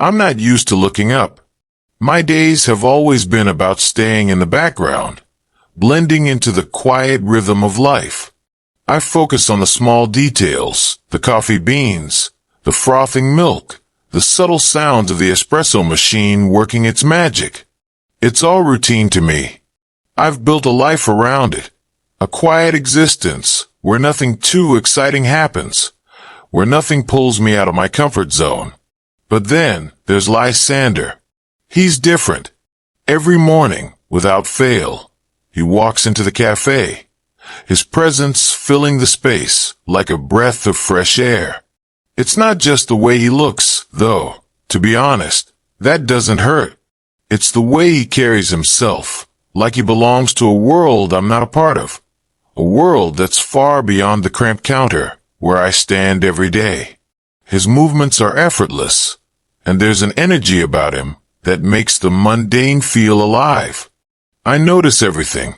I'm not used to looking up. My days have always been about staying in the background, blending into the quiet rhythm of life. I focus on the small details, the coffee beans, the frothing milk, the subtle sounds of the espresso machine working its magic. It's all routine to me. I've built a life around it, a quiet existence where nothing too exciting happens, where nothing pulls me out of my comfort zone. But then there's Lysander. He's different. Every morning, without fail, he walks into the cafe, his presence filling the space like a breath of fresh air. It's not just the way he looks, though. To be honest, that doesn't hurt. It's the way he carries himself, like he belongs to a world I'm not a part of. A world that's far beyond the cramped counter where I stand every day. His movements are effortless, and there's an energy about him that makes the mundane feel alive. I notice everything.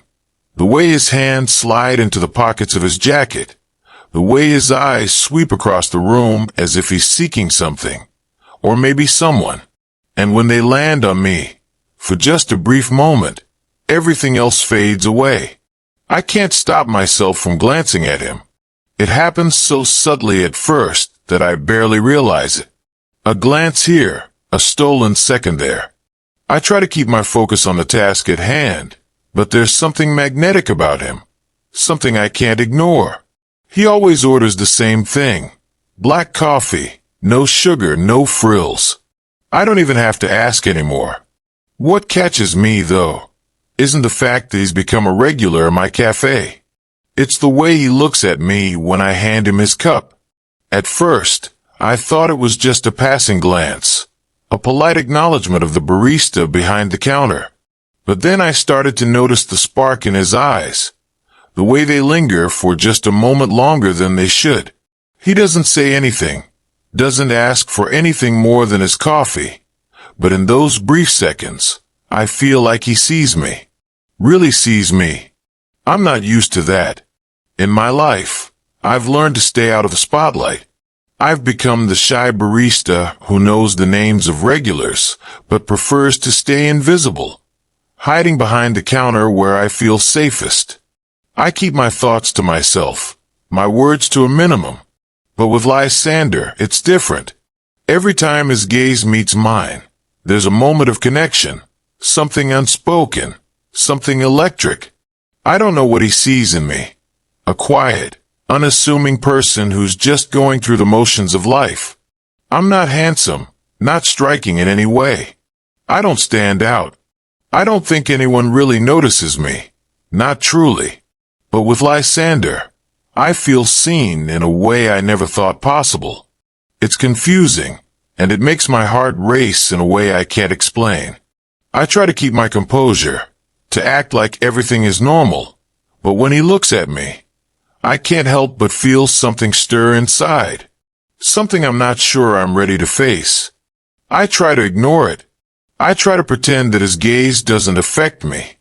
The way his hands slide into the pockets of his jacket, the way his eyes sweep across the room as if he's seeking something, or maybe someone. And when they land on me, for just a brief moment, everything else fades away. I can't stop myself from glancing at him. It happens so subtly at first that I barely realize it. A glance here, a stolen second there. I try to keep my focus on the task at hand, but there's something magnetic about him, something I can't ignore. He always orders the same thing. Black coffee, no sugar, no frills. I don't even have to ask anymore. What catches me, though, isn't the fact that he's become a regular in my cafe. It's the way he looks at me when I hand him his cup. At first, I thought it was just a passing glance, a polite acknowledgement of the barista behind the counter. But then I started to notice the spark in his eyes, the way they linger for just a moment longer than they should. He doesn't say anything, doesn't ask for anything more than his coffee, but in those brief seconds, I feel like he sees me, really sees me. I'm not used to that. In my life, I've learned to stay out of the spotlight. I've become the shy barista who knows the names of regulars, but prefers to stay invisible, hiding behind the counter where I feel safest. I keep my thoughts to myself, my words to a minimum. But with Lysander, it's different. Every time his gaze meets mine, there's a moment of connection, something unspoken, something electric. I don't know what he sees in me. A quiet, unassuming person who's just going through the motions of life. I'm not handsome, not striking in any way. I don't stand out. I don't think anyone really notices me. Not truly. But with Lysander, I feel seen in a way I never thought possible. It's confusing, and it makes my heart race in a way I can't explain. I try to keep my composure, to act like everything is normal, but when he looks at me, I can't help but feel something stir inside, something I'm not sure I'm ready to face. I try to ignore it. I try to pretend that his gaze doesn't affect me.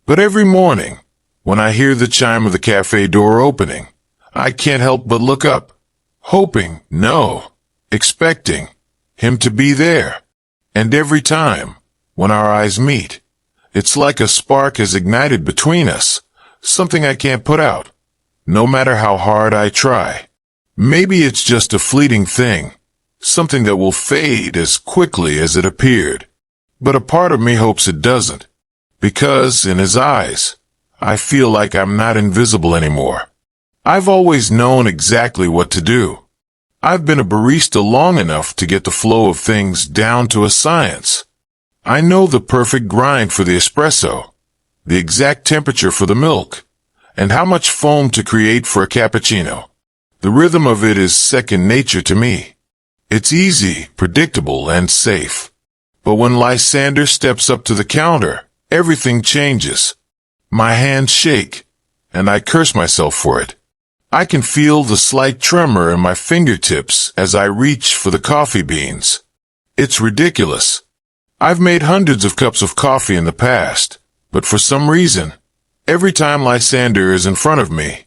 But every morning, when I hear the chime of the cafe door opening, I can't help but look up, hoping, no, expecting him to be there. And every time, when our eyes meet, it's like a spark has ignited between us, something I can't put out, no matter how hard I try. Maybe it's just a fleeting thing, something that will fade as quickly as it appeared. But a part of me hopes it doesn't, because in his eyes, I feel like I'm not invisible anymore. I've always known exactly what to do. I've been a barista long enough to get the flow of things down to a science. I know the perfect grind for the espresso, the exact temperature for the milk, and how much foam to create for a cappuccino. The rhythm of it is second nature to me. It's easy, predictable, and safe. But when Lysander steps up to the counter, everything changes. My hands shake, and I curse myself for it. I can feel the slight tremor in my fingertips as I reach for the coffee beans. It's ridiculous. I've made hundreds of cups of coffee in the past, but for some reason, every time Lysander is in front of me,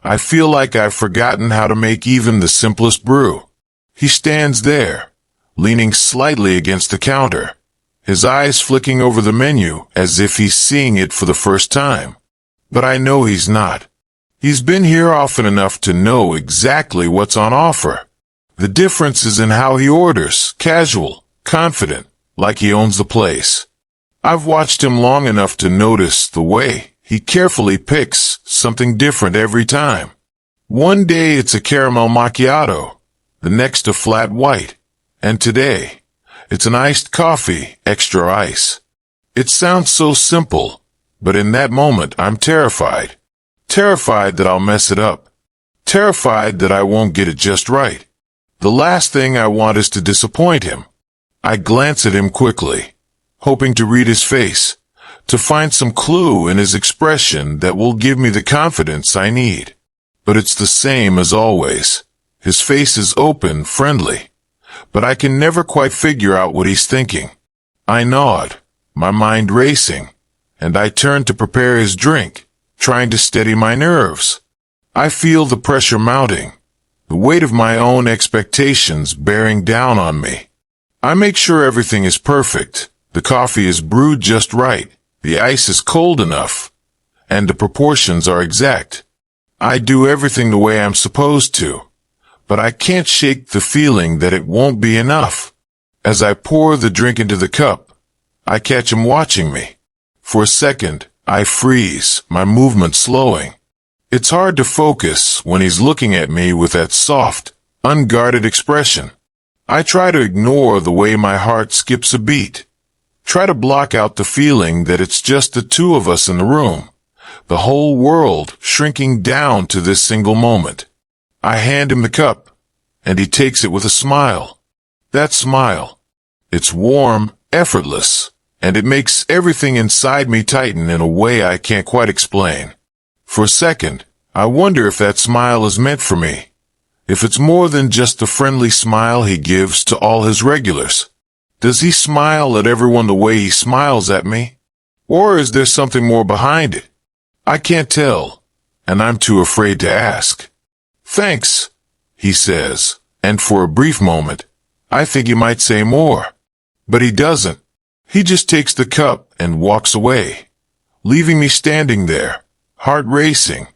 I feel like I've forgotten how to make even the simplest brew. He stands there, leaning slightly against the counter, his eyes flicking over the menu as if he's seeing it for the first time. But I know he's not. He's been here often enough to know exactly what's on offer. The difference is in how he orders, casual, confident, like he owns the place. I've watched him long enough to notice the way he carefully picks something different every time. One day it's a caramel macchiato, the next a flat white, and today it's an iced coffee, extra ice. It sounds so simple, but in that moment I'm terrified. Terrified that I'll mess it up. Terrified that I won't get it just right. The last thing I want is to disappoint him. I glance at him quickly, hoping to read his face, to find some clue in his expression that will give me the confidence I need. But it's the same as always. His face is open, friendly, but I can never quite figure out what he's thinking. I nod, my mind racing, and I turn to prepare his drink, trying to steady my nerves. I feel the pressure mounting, the weight of my own expectations bearing down on me. I make sure everything is perfect. The coffee is brewed just right, the ice is cold enough, and the proportions are exact. I do everything the way I'm supposed to, but I can't shake the feeling that it won't be enough. As I pour the drink into the cup, I catch him watching me. For a second, I freeze, my movement slowing. It's hard to focus when he's looking at me with that soft, unguarded expression. I try to ignore the way my heart skips a beat. Try to block out the feeling that it's just the two of us in the room, the whole world shrinking down to this single moment. I hand him the cup, and he takes it with a smile. That smile. It's warm, effortless, and it makes everything inside me tighten in a way I can't quite explain. For a second, I wonder if that smile is meant for me. If it's more than just the friendly smile he gives to all his regulars. Does he smile at everyone the way he smiles at me? Or is there something more behind it? I can't tell, and I'm too afraid to ask. Thanks, he says, and for a brief moment, I think he might say more. But he doesn't. He just takes the cup and walks away, leaving me standing there, heart racing,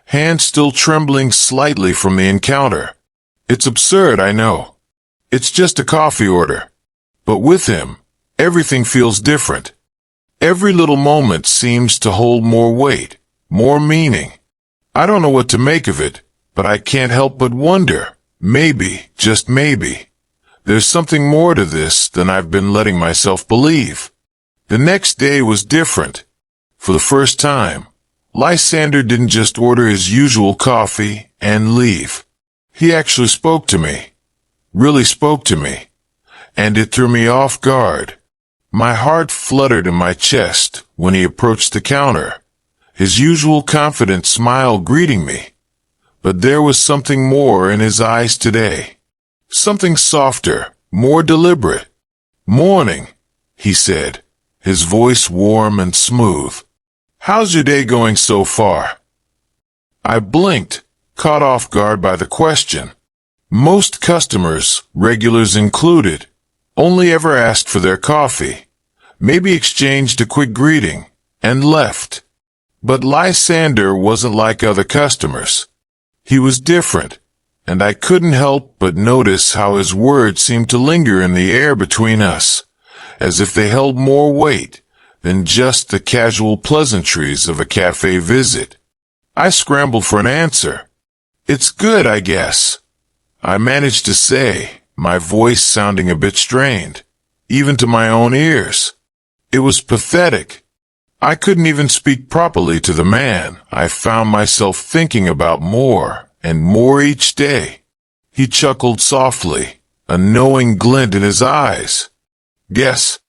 hands still trembling slightly from the encounter. It's absurd, I know. It's just a coffee order. But with him, everything feels different. Every little moment seems to hold more weight, more meaning. I don't know what to make of it, but I can't help but wonder, maybe, just maybe, there's something more to this than I've been letting myself believe. The next day was different. For the first time, Lysander didn't just order his usual coffee and leave. He actually spoke to me. Really spoke to me. And it threw me off guard. My heart fluttered in my chest when he approached the counter, his usual confident smile greeting me. But there was something more in his eyes today. Something softer, more deliberate. "Morning," he said, his voice warm and smooth. "How's your day going so far?" I blinked, caught off guard by the question. Most customers, regulars included, only ever asked for their coffee, maybe exchanged a quick greeting, and left. But Lysander wasn't like other customers. He was different, and I couldn't help but notice how his words seemed to linger in the air between us, as if they held more weight than just the casual pleasantries of a cafe visit. I scrambled for an answer. "It's good, I guess," I managed to say, my voice sounding a bit strained, even to my own ears. It was pathetic. I couldn't even speak properly to the man I found myself thinking about more and more each day. He chuckled softly, a knowing glint in his eyes. "Guess?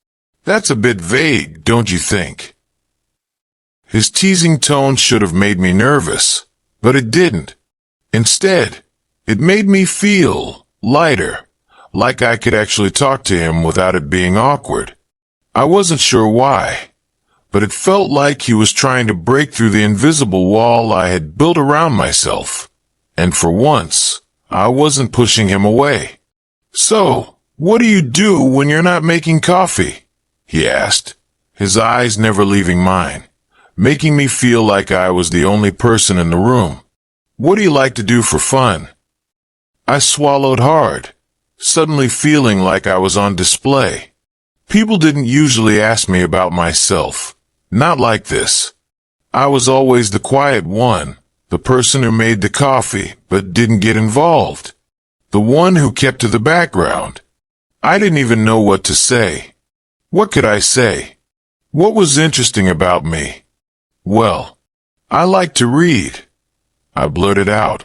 That's a bit vague, don't you think?" His teasing tone should have made me nervous, but it didn't. Instead, it made me feel lighter, like I could actually talk to him without it being awkward. I wasn't sure why, but it felt like he was trying to break through the invisible wall I had built around myself. And for once, I wasn't pushing him away. "So, "What do you do when you're not making coffee?" he asked, his eyes never leaving mine, making me feel like I was the only person in the room. "What do you like to do for fun?" I swallowed hard, suddenly feeling like I was on display. People didn't usually ask me about myself, not like this. I was always the quiet one, the person who made the coffee but didn't get involved, the one who kept to the background. I didn't even know what to say. What could I say? What was interesting about me? "Well, I like to read," I blurted out,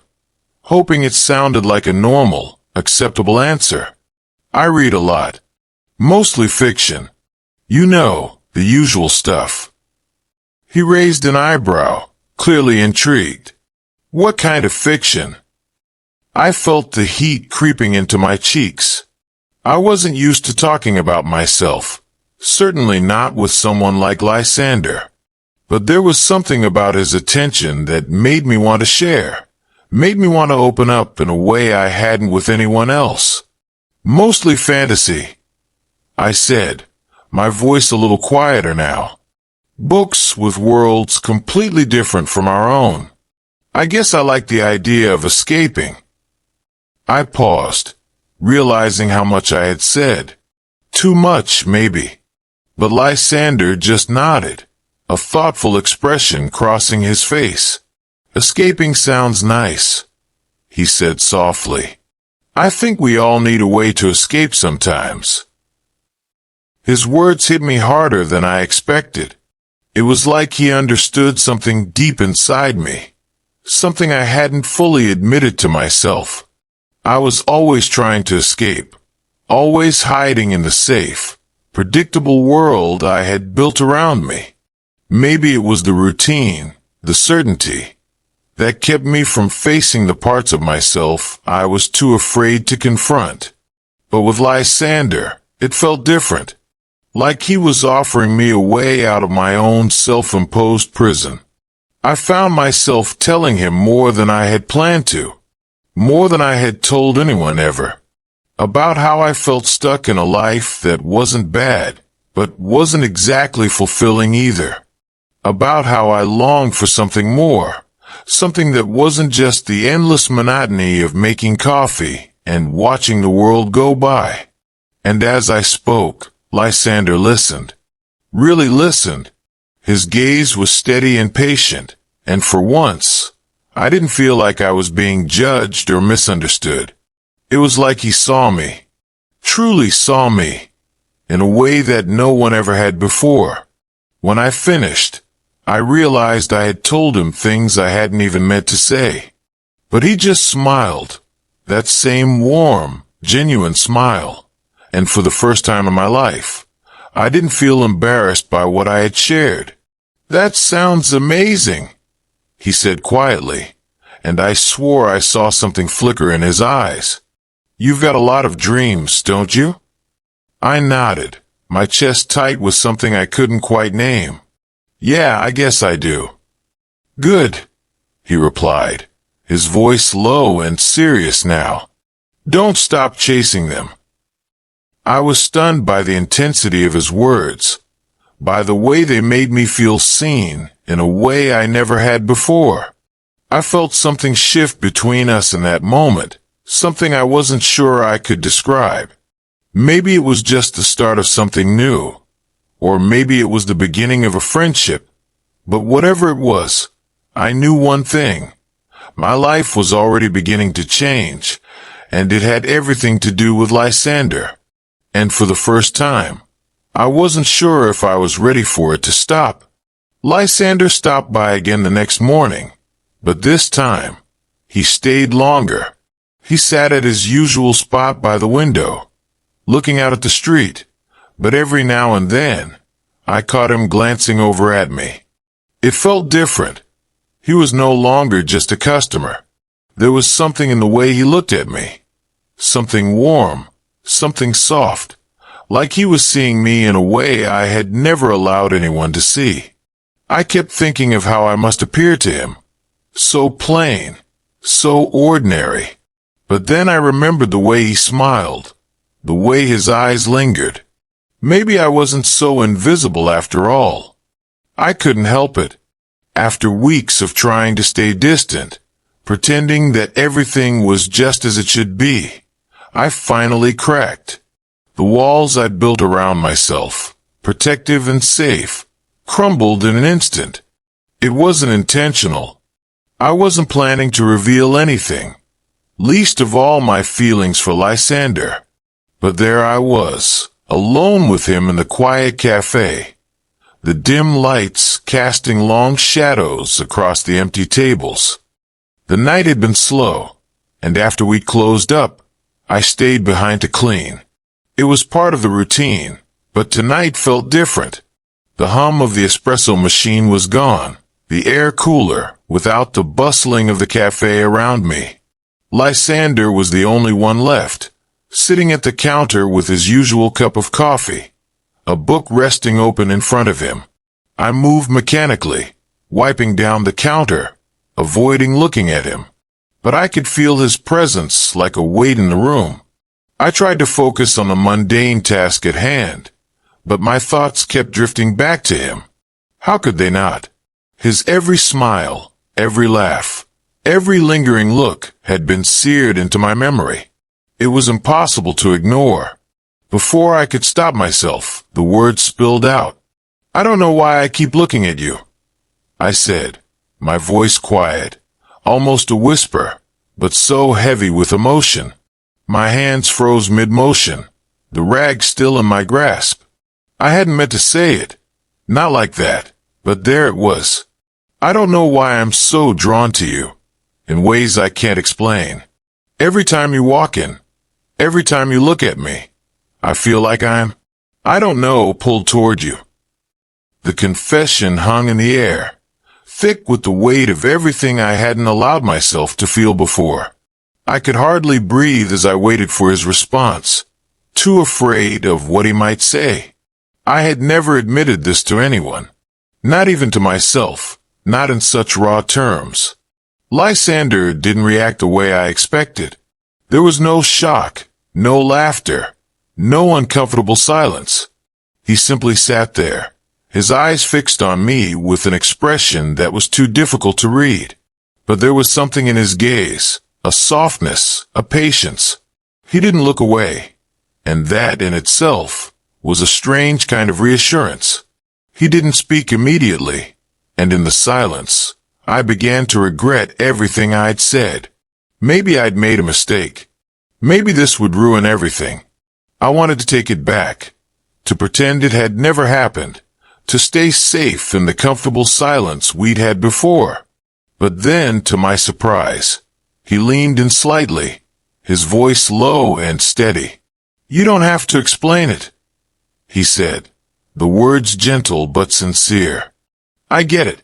hoping it sounded like a normal, acceptable answer. "I read a lot. Mostly fiction. You know, the usual stuff." He raised an eyebrow, clearly intrigued. "What kind of fiction?" I felt the heat creeping into my cheeks. I wasn't used to talking about myself, certainly not with someone like Lysander. But there was something about his attention that made me want to share, made me want to open up in a way I hadn't with anyone else. "Mostly fantasy," I said, my voice a little quieter now. "Books with worlds completely different from our own. I guess I like the idea of escaping." I paused, realizing how much I had said. Too much, maybe. But Lysander just nodded, a thoughtful expression crossing his face. "Escaping sounds nice," he said softly. "I think we all need a way to escape sometimes." His words hit me harder than I expected. It was like he understood something deep inside me, something I hadn't fully admitted to myself. I was always trying to escape, always hiding in the safe, predictable world I had built around me. Maybe it was the routine, the certainty, that kept me from facing the parts of myself I was too afraid to confront. But with Lysander, it felt different. Like he was offering me a way out of my own self-imposed prison. I found myself telling him more than I had planned to, more than I had told anyone ever, about how I felt stuck in a life that wasn't bad, but wasn't exactly fulfilling either, about how I longed for something more, something that wasn't just the endless monotony of making coffee and watching the world go by. And as I spoke, Lysander listened. Really listened. His gaze was steady and patient, and for once, I didn't feel like I was being judged or misunderstood. It was like he saw me, truly saw me, in a way that no one ever had before. When I finished, I realized I had told him things I hadn't even meant to say. But he just smiled, that same warm, genuine smile. And for the first time in my life, I didn't feel embarrassed by what I had shared. "That sounds amazing," he said quietly, and I swore I saw something flicker in his eyes. "You've got a lot of dreams, don't you?" I nodded, my chest tight with something I couldn't quite name. "Yeah, I guess I do." "Good," he replied, his voice low and serious now. "Don't stop chasing them." I was stunned by the intensity of his words, by the way they made me feel seen in a way I never had before. I felt something shift between us in that moment, something I wasn't sure I could describe. Maybe it was just the start of something new, or maybe it was the beginning of a friendship. But whatever it was, I knew one thing. My life was already beginning to change, and it had everything to do with Lysander. And for the first time, I wasn't sure if I was ready for it to stop. Lysander stopped by again the next morning, but this time, he stayed longer. He sat at his usual spot by the window, looking out at the street, but every now and then, I caught him glancing over at me. It felt different. He was no longer just a customer. There was something in the way he looked at me, something warm, something soft, like he was seeing me in a way I had never allowed anyone to see. I kept thinking of how I must appear to him. So plain, so ordinary. But then I remembered the way he smiled, the way his eyes lingered. Maybe I wasn't so invisible after all. I couldn't help it. After weeks of trying to stay distant, pretending that everything was just as it should be, I finally cracked. The walls I'd built around myself, protective and safe, crumbled in an instant. It wasn't intentional. I wasn't planning to reveal anything, least of all my feelings for Lysander. But there I was, alone with him in the quiet cafe, the dim lights casting long shadows across the empty tables. The night had been slow, and after we closed up, I stayed behind to clean. It was part of the routine, but tonight felt different. The hum of the espresso machine was gone, the air cooler, without the bustling of the cafe around me. Lysander was the only one left, sitting at the counter with his usual cup of coffee, a book resting open in front of him. I moved mechanically, wiping down the counter, avoiding looking at him. But I could feel his presence like a weight in the room. I tried to focus on the mundane task at hand, but my thoughts kept drifting back to him. How could they not? His every smile, every laugh, every lingering look had been seared into my memory. It was impossible to ignore. Before I could stop myself, the words spilled out. "I don't know why I keep looking at you," I said, my voice quiet, almost a whisper, but so heavy with emotion. My hands froze mid-motion, the rag still in my grasp. I hadn't meant to say it. Not like that, but there it was. "I don't know why I'm so drawn to you, in ways I can't explain. Every time you walk in, every time you look at me, I feel like I don't know, pulled toward you." The confession hung in the air, thick with the weight of everything I hadn't allowed myself to feel before. I could hardly breathe as I waited for his response, too afraid of what he might say. I had never admitted this to anyone, not even to myself, not in such raw terms. Lysander didn't react the way I expected. There was no shock, no laughter, no uncomfortable silence. He simply sat there, his eyes fixed on me with an expression that was too difficult to read. But there was something in his gaze, a softness, a patience. He didn't look away, and that in itself was a strange kind of reassurance. He didn't speak immediately, and in the silence, I began to regret everything I'd said. Maybe I'd made a mistake. Maybe this would ruin everything. I wanted to take it back, to pretend it had never happened, to stay safe in the comfortable silence we'd had before. But then, to my surprise, he leaned in slightly, his voice low and steady. "You don't have to explain it," he said, the words gentle but sincere. "I get it."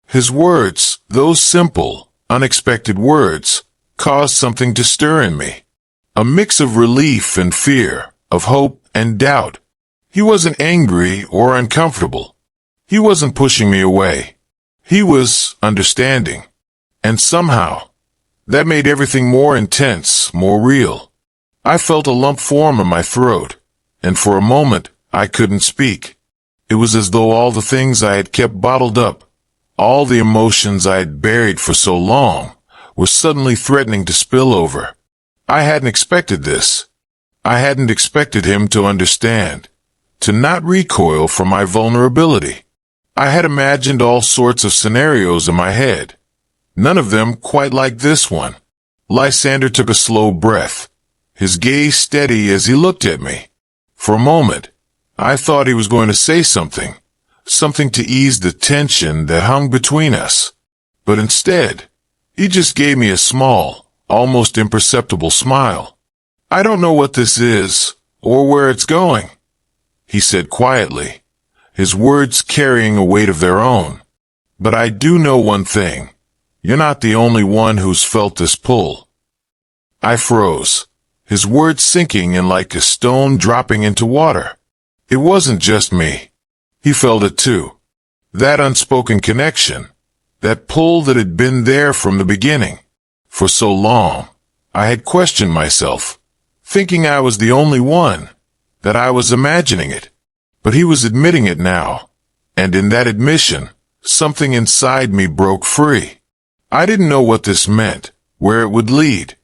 His words, those simple, unexpected words, caused something to stir in me. A mix of relief and fear, of hope and doubt. He wasn't angry or uncomfortable. He wasn't pushing me away. He was understanding. And somehow, that made everything more intense, more real. I felt a lump form in my throat, and for a moment, I couldn't speak. It was as though all the things I had kept bottled up, all the emotions I had buried for so long, were suddenly threatening to spill over. I hadn't expected this. I hadn't expected him to understand, to not recoil from my vulnerability. I had imagined all sorts of scenarios in my head, none of them quite like this one. Lysander took a slow breath, his gaze steady as he looked at me. For a moment, I thought he was going to say something to ease the tension that hung between us. But instead, he just gave me a small, almost imperceptible smile. "I don't know what this is, or where it's going," he said quietly, his words carrying a weight of their own. "But I do know one thing. You're not the only one who's felt this pull." I froze, his words sinking in like a stone dropping into water. It wasn't just me. He felt it too. That unspoken connection, that pull that had been there from the beginning. For so long, I had questioned myself, thinking I was the only one, that I was imagining it. But he was admitting it now, and in that admission, something inside me broke free. I didn't know what this meant, where it would lead,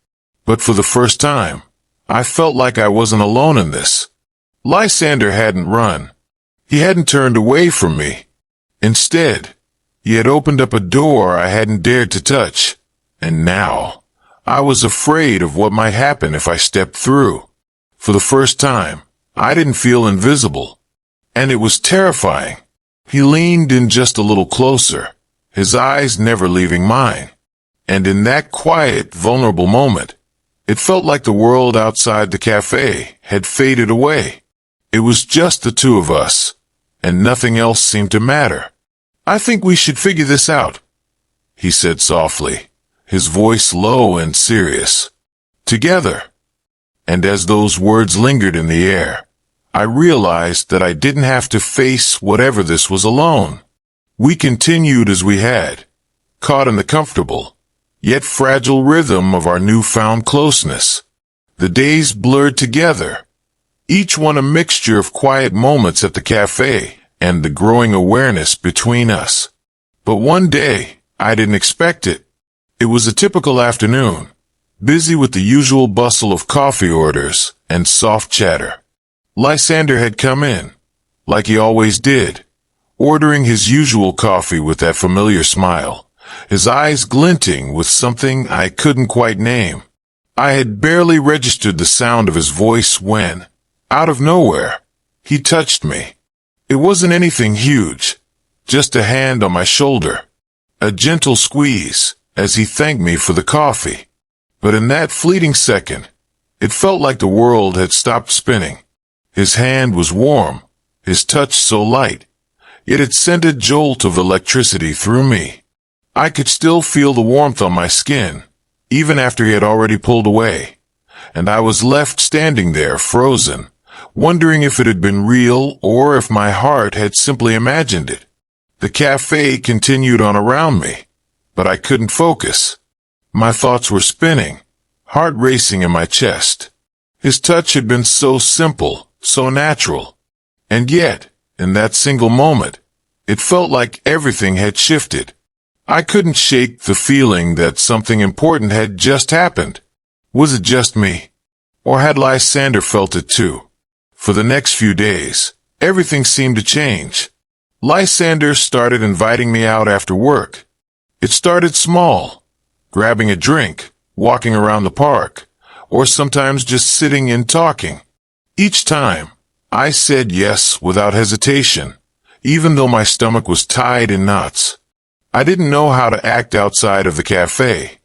but for the first time, I felt like I wasn't alone in this. Lysander hadn't run. He hadn't turned away from me. Instead, he had opened up a door I hadn't dared to touch, and now, I was afraid of what might happen if I stepped through. For the first time, I didn't feel invisible, and it was terrifying. He leaned in just a little closer, his eyes never leaving mine. And in that quiet, vulnerable moment, it felt like the world outside the cafe had faded away. It was just the two of us, and nothing else seemed to matter. "I think we should figure this out," he said softly, his voice low and serious. "Together." And as those words lingered in the air, I realized that I didn't have to face whatever this was alone. We continued as we had, caught in the comfortable, yet fragile rhythm of our newfound closeness. The days blurred together, each one a mixture of quiet moments at the cafe and the growing awareness between us. But one day, I didn't expect it. It was a typical afternoon, busy with the usual bustle of coffee orders and soft chatter. Lysander had come in, like he always did, ordering his usual coffee with that familiar smile, his eyes glinting with something I couldn't quite name. I had barely registered the sound of his voice when, out of nowhere, he touched me. It wasn't anything huge, just a hand on my shoulder, a gentle squeeze as he thanked me for the coffee. But in that fleeting second, it felt like the world had stopped spinning. His hand was warm, his touch so light, yet it sent a jolt of electricity through me. I could still feel the warmth on my skin, even after he had already pulled away, and I was left standing there frozen, wondering if it had been real or if my heart had simply imagined it. The cafe continued on around me, but I couldn't focus. My thoughts were spinning, heart racing in my chest. His touch had been so simple, so natural, and yet, in that single moment, it felt like everything had shifted. I couldn't shake the feeling that something important had just happened. Was it just me? Or had Lysander felt it too? For the next few days, everything seemed to change. Lysander started inviting me out after work. It started small, grabbing a drink, walking around the park, or sometimes just sitting and talking. Each time, I said yes without hesitation, even though my stomach was tied in knots. I didn't know how to act outside of the cafe,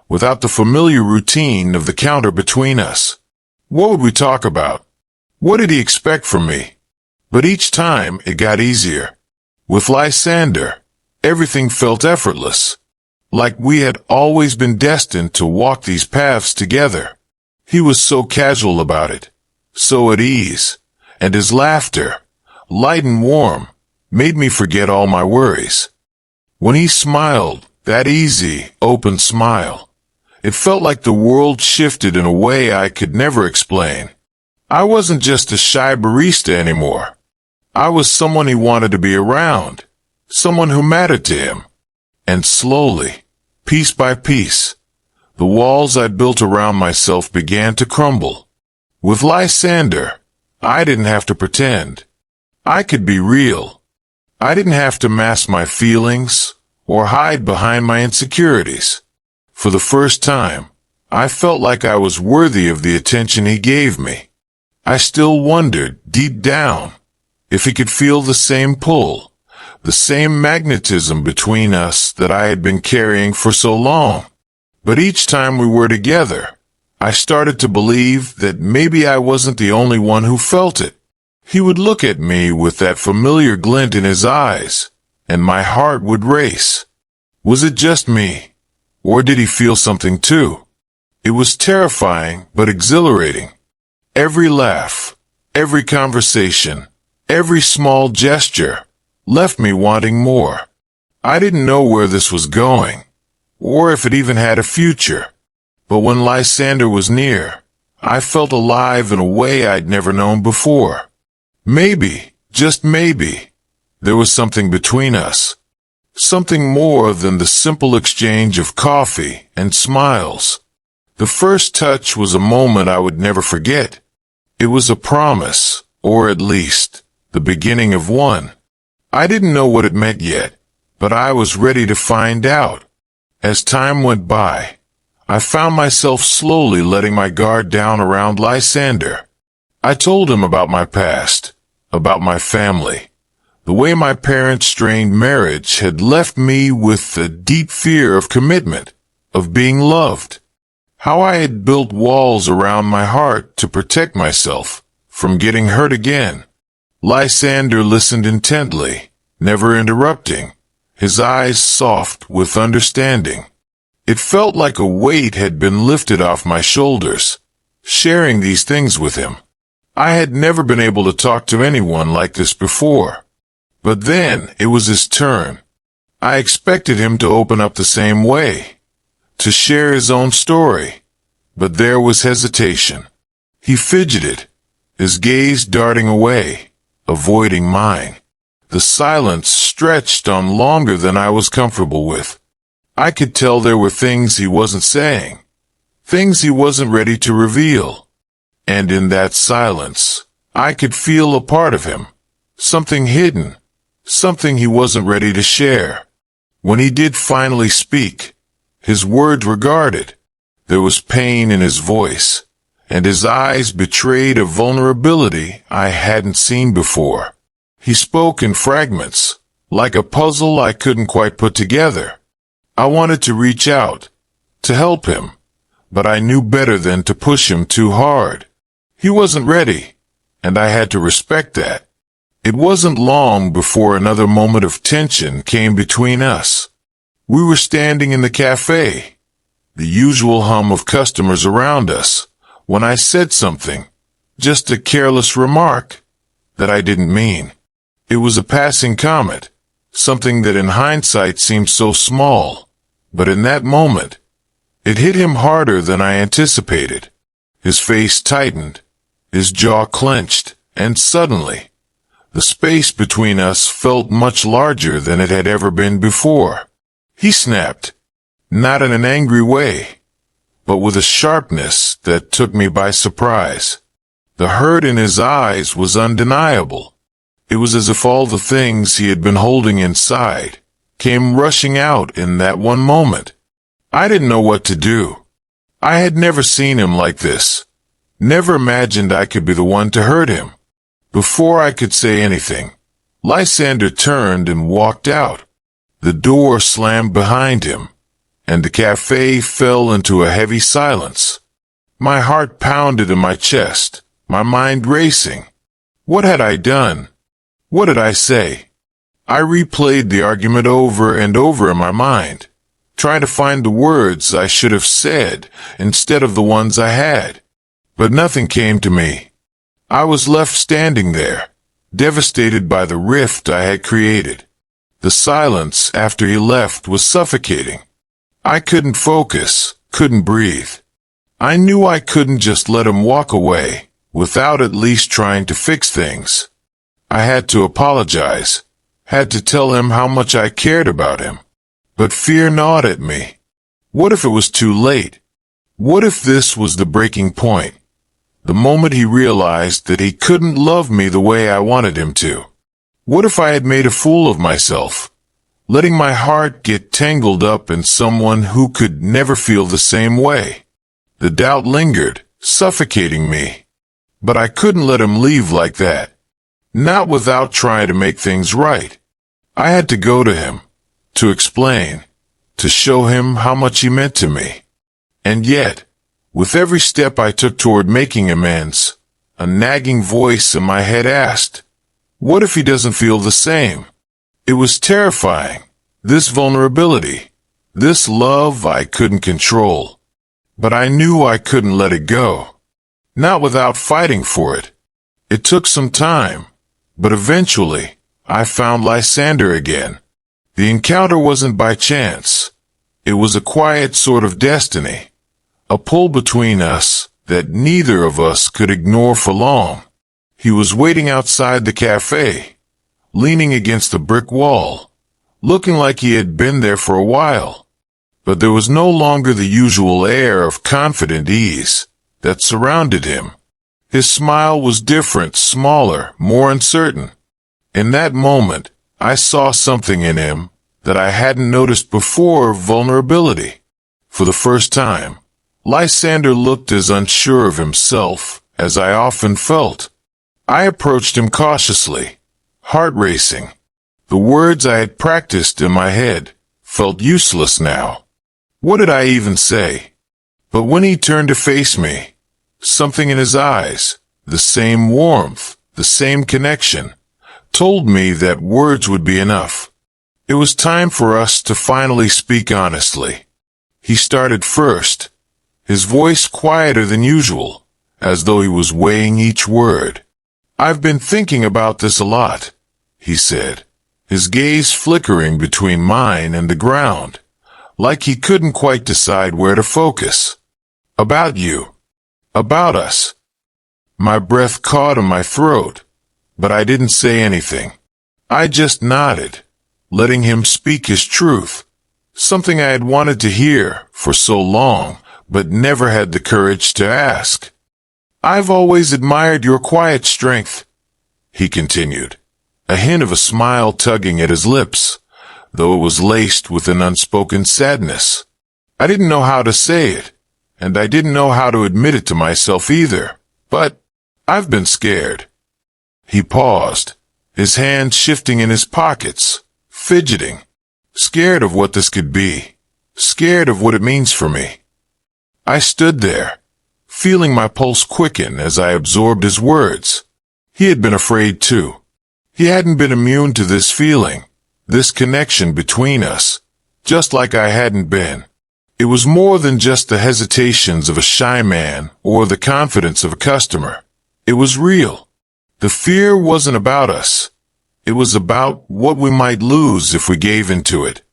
without the familiar routine of the counter between us. What would we talk about? What did he expect from me? But each time, it got easier. With Lysander, everything felt effortless, like we had always been destined to walk these paths together. He was so casual about it, so at ease, and his laughter, light and warm, made me forget all my worries. When he smiled, that easy, open smile, it felt like the world shifted in a way I could never explain. I wasn't just a shy barista anymore. I was someone he wanted to be around, someone who mattered to him. And slowly, piece by piece, the walls I'd built around myself began to crumble. With Lysander, I didn't have to pretend. I could be real. I didn't have to mask my feelings or hide behind my insecurities. For the first time, I felt like I was worthy of the attention he gave me. I still wondered, deep down, if he could feel the same pull, the same magnetism between us that I had been carrying for so long. But each time we were together, I started to believe that maybe I wasn't the only one who felt it. He would look at me with that familiar glint in his eyes, and my heart would race. Was it just me? Or did he feel something too? It was terrifying but exhilarating. Every laugh, every conversation, every small gesture left me wanting more. I didn't know where this was going, or if it even had a future. But when Lysander was near, I felt alive in a way I'd never known before. Maybe, just maybe, there was something between us. Something more than the simple exchange of coffee and smiles. The first touch was a moment I would never forget. It was a promise, or at least, the beginning of one. I didn't know what it meant yet, but I was ready to find out. As time went by, I found myself slowly letting my guard down around Lysander. I told him about my past, about my family. The way my parents' strained marriage had left me with a deep fear of commitment, of being loved. How I had built walls around my heart to protect myself from getting hurt again. Lysander listened intently, never interrupting, his eyes soft with understanding. It felt like a weight had been lifted off my shoulders, sharing these things with him. I had never been able to talk to anyone like this before. But then it was his turn. I expected him to open up the same way, to share his own story. But there was hesitation. He fidgeted, his gaze darting away, avoiding mine. The silence stretched on longer than I was comfortable with. I could tell there were things he wasn't saying, things he wasn't ready to reveal. And in that silence, I could feel a part of him, something hidden, something he wasn't ready to share. When he did finally speak, his words were guarded. There was pain in his voice, and his eyes betrayed a vulnerability I hadn't seen before. He spoke in fragments, like a puzzle I couldn't quite put together. I wanted to reach out, to help him, but I knew better than to push him too hard. He wasn't ready, and I had to respect that. It wasn't long before another moment of tension came between us. We were standing in the cafe, the usual hum of customers around us, when I said something, just a careless remark, that I didn't mean. It was a passing comment, something that in hindsight seemed so small, but in that moment, it hit him harder than I anticipated. His face tightened, his jaw clenched, and suddenly, the space between us felt much larger than it had ever been before. He snapped, not in an angry way, but with a sharpness that took me by surprise. The hurt in his eyes was undeniable. It was as if all the things he had been holding inside came rushing out in that one moment. I didn't know what to do. I had never seen him like this, never imagined I could be the one to hurt him. Before I could say anything, Lysander turned and walked out. The door slammed behind him, and the cafe fell into a heavy silence. My heart pounded in my chest, my mind racing. What had I done? What did I say? I replayed the argument over and over in my mind, trying to find the words I should have said instead of the ones I had. But nothing came to me. I was left standing there, devastated by the rift I had created. The silence after he left was suffocating. I couldn't focus, couldn't breathe. I knew I couldn't just let him walk away without at least trying to fix things. I had to apologize, had to tell him how much I cared about him. But fear gnawed at me. What if it was too late? What if this was the breaking point? The moment he realized that he couldn't love me the way I wanted him to. What if I had made a fool of myself, letting my heart get tangled up in someone who could never feel the same way? The doubt lingered, suffocating me. But I couldn't let him leave like that. Not without trying to make things right. I had to go to him, to explain, to show him how much he meant to me. And yet, with every step I took toward making amends, a nagging voice in my head asked, what if he doesn't feel the same? It was terrifying, this vulnerability, this love I couldn't control. But I knew I couldn't let it go. Not without fighting for it. It took some time, but eventually, I found Lysander again. The encounter wasn't by chance. It was a quiet sort of destiny. A pull between us, that neither of us could ignore for long. He was waiting outside the cafe, leaning against the brick wall, looking like he had been there for a while. But there was no longer the usual air of confident ease that surrounded him. His smile was different, smaller, more uncertain. In that moment, I saw something in him that I hadn't noticed before: vulnerability. For the first time, Lysander looked as unsure of himself as I often felt. I approached him cautiously, heart racing. The words I had practiced in my head felt useless now. What did I even say? But when he turned to face me, something in his eyes, the same warmth, the same connection, told me that words would be enough. It was time for us to finally speak honestly. He started first, his voice quieter than usual, as though he was weighing each word. "I've been thinking about this a lot," he said, his gaze flickering between mine and the ground, like he couldn't quite decide where to focus. "About you. About us." My breath caught in my throat, but I didn't say anything. I just nodded, letting him speak his truth, something I had wanted to hear for so long, but never had the courage to ask. "I've always admired your quiet strength," he continued, a hint of a smile tugging at his lips, though it was laced with an unspoken sadness. I didn't know how to say it, and I didn't know how to admit it to myself either, but I've been scared. He paused, his hands shifting in his pockets, fidgeting. Scared of what this could be, scared of what it means for me. I stood there, feeling my pulse quicken as I absorbed his words. He had been afraid too. He hadn't been immune to this feeling, this connection between us, just like I hadn't been. It was more than just the hesitations of a shy man or the confidence of a customer. It was real. The fear wasn't about us. It was about what we might lose if we gave into it.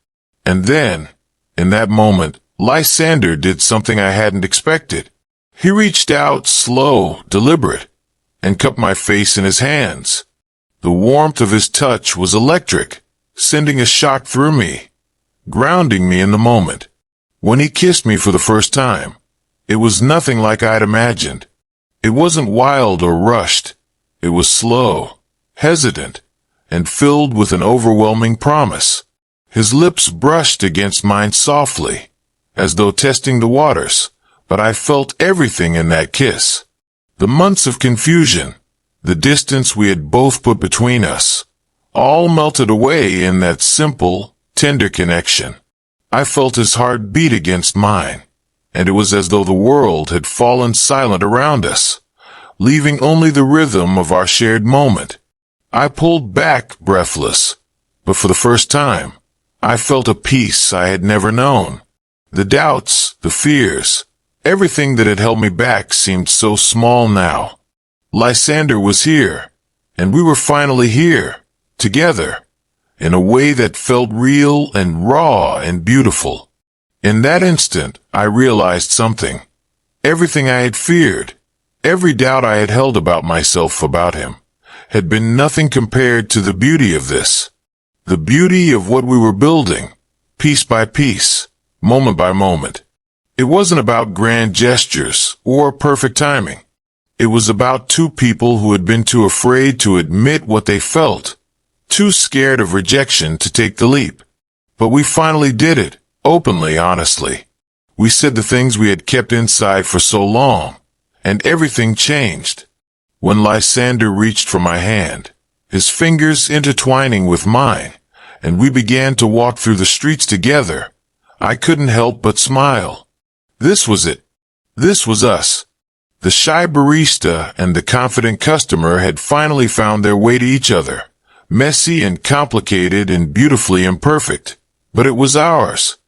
And then, in that moment, Lysander did something I hadn't expected. He reached out, slow, deliberate, and cupped my face in his hands. The warmth of his touch was electric, sending a shock through me, grounding me in the moment. When he kissed me for the first time, it was nothing like I'd imagined. It wasn't wild or rushed. It was slow, hesitant, and filled with an overwhelming promise. His lips brushed against mine softly, as though testing the waters, but I felt everything in that kiss. The months of confusion, the distance we had both put between us, all melted away in that simple, tender connection. I felt his heart beat against mine, and it was as though the world had fallen silent around us, leaving only the rhythm of our shared moment. I pulled back, breathless, but for the first time, I felt a peace I had never known. The doubts, the fears, everything that had held me back seemed so small now. Lysander was here, and we were finally here, together, in a way that felt real and raw and beautiful. In that instant, I realized something. Everything I had feared, every doubt I had held about myself, about him, had been nothing compared to the beauty of this. The beauty of what we were building, piece by piece, moment by moment. It wasn't about grand gestures or perfect timing. It was about two people who had been too afraid to admit what they felt, too scared of rejection to take the leap. But we finally did it, openly, honestly. We said the things we had kept inside for so long, and everything changed. When Lysander reached for my hand, his fingers intertwining with mine, and we began to walk through the streets together, I couldn't help but smile. This was it. This was us. The shy barista and the confident customer had finally found their way to each other, messy and complicated and beautifully imperfect, but it was ours.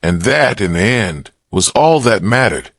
And that, in the end, was all that mattered.